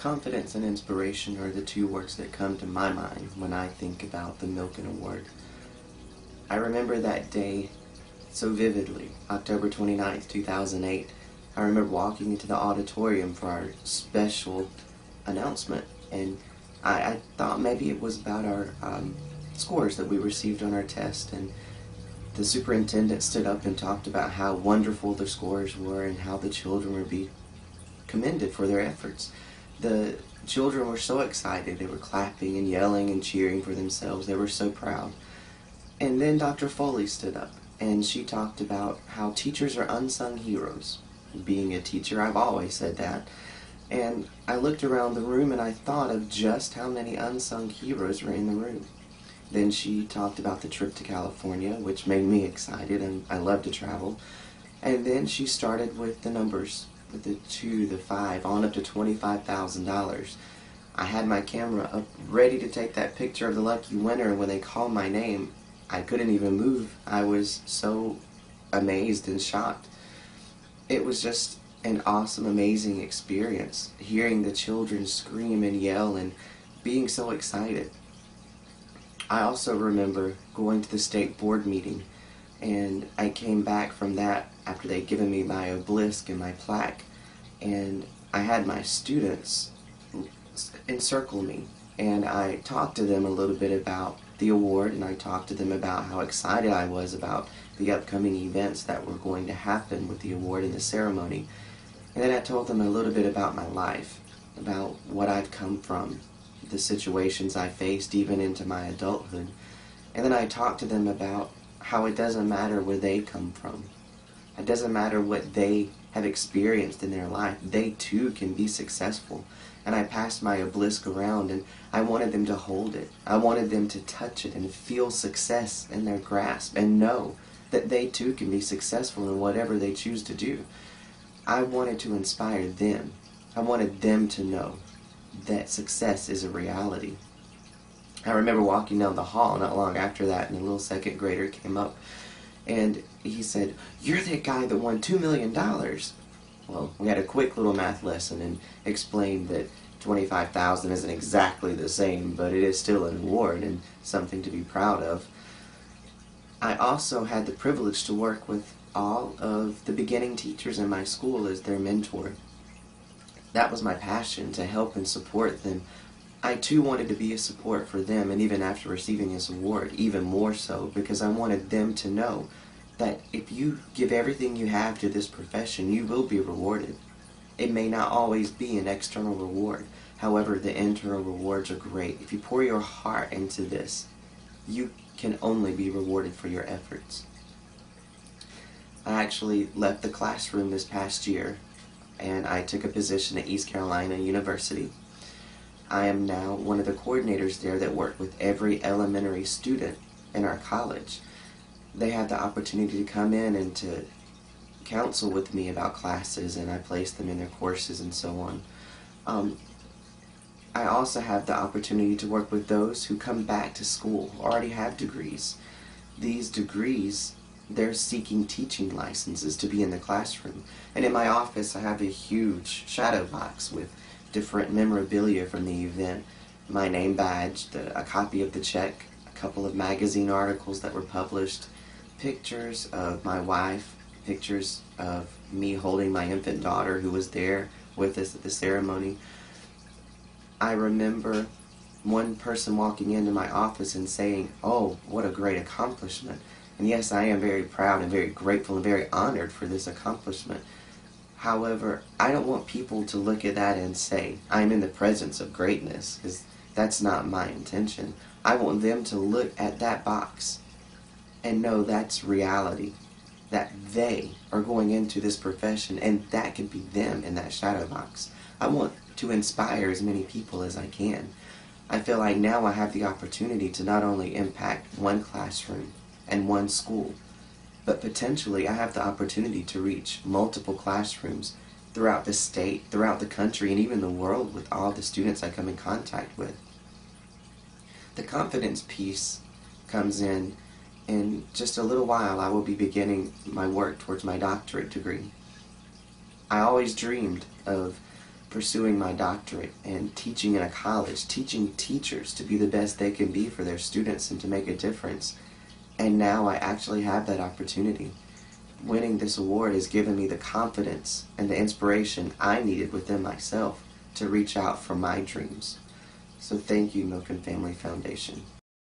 Confidence and inspiration are the two words that come to my mind when I think about the Milken Award. I remember that day so vividly, October 29th, 2008. I remember walking into the auditorium for our special announcement, and I thought maybe it was about our scores that we received on our test, and the superintendent stood up and talked about how wonderful the scores were and how the children would be commended for their efforts. The children were so excited. They were clapping and yelling and cheering for themselves. They were so proud. And then Dr. Foley stood up, and she talked about how teachers are unsung heroes. Being a teacher, I've always said that. And I looked around the room and I thought of just how many unsung heroes were in the room. Then she talked about the trip to California, which made me excited, and I love to travel. And then she started with the numbers, with the 2, the 5, on up to $25,000. I had my camera up ready to take that picture of the lucky winner, and when they called my name, I couldn't even move. I was so amazed and shocked. It was just an awesome, amazing experience, hearing the children scream and yell and being so excited. I also remember going to the state board meeting, and I came back from that after they'd given me my obelisk and my plaque, and I had my students encircle me, and I talked to them a little bit about the award, and I talked to them about how excited I was about the upcoming events that were going to happen with the award and the ceremony. And then I told them a little bit about my life, about what I've come from, the situations I faced even into my adulthood. And then I talked to them about how it doesn't matter where they come from. It doesn't matter what they have experienced in their life. They too can be successful. And I passed my obelisk around, and I wanted them to hold it. I wanted them to touch it and feel success in their grasp and know that they too can be successful in whatever they choose to do. I wanted to inspire them. I wanted them to know that success is a reality. I remember walking down the hall not long after that, and a little second grader came up, and he said, "You're that guy that won $2 million. Well, we had a quick little math lesson and explained that 25,000 isn't exactly the same, but it is still an award and something to be proud of. I also had the privilege to work with all of the beginning teachers in my school as their mentor. That was my passion, to help and support them. I too wanted to be a support for them, and even after receiving this award, even more so, because I wanted them to know that if you give everything you have to this profession, you will be rewarded. It may not always be an external reward. However, the internal rewards are great. If you pour your heart into this, you can only be rewarded for your efforts. I actually left the classroom this past year, and I took a position at East Carolina University. I am now one of the coordinators there that work with every elementary student in our college. They have the opportunity to come in and to counsel with me about classes, and I place them in their courses and so on. I also have the opportunity to work with those who come back to school, already have degrees. These degrees, they're seeking teaching licenses to be in the classroom. And in my office I have a huge shadow box with different memorabilia from the event. My name badge, a copy of the check, a couple of magazine articles that were published, pictures of my wife, pictures of me holding my infant daughter who was there with us at the ceremony. I remember one person walking into my office and saying, "Oh, what a great accomplishment." And yes, I am very proud and very grateful and very honored for this accomplishment. However, I don't want people to look at that and say, "I'm in the presence of greatness," because that's not my intention. I want them to look at that box and know that's reality, that they are going into this profession, and that could be them in that shadow box. I want to inspire as many people as I can. I feel like now I have the opportunity to not only impact one classroom and one school, but potentially I have the opportunity to reach multiple classrooms throughout the state, throughout the country, and even the world with all the students I come in contact with. The confidence piece comes in just a little while. I will be beginning my work towards my doctorate degree. I always dreamed of pursuing my doctorate and teaching in a college, teaching teachers to be the best they can be for their students and to make a difference. And now I actually have that opportunity. Winning this award has given me the confidence and the inspiration I needed within myself to reach out for my dreams. So thank you, Milken Family Foundation.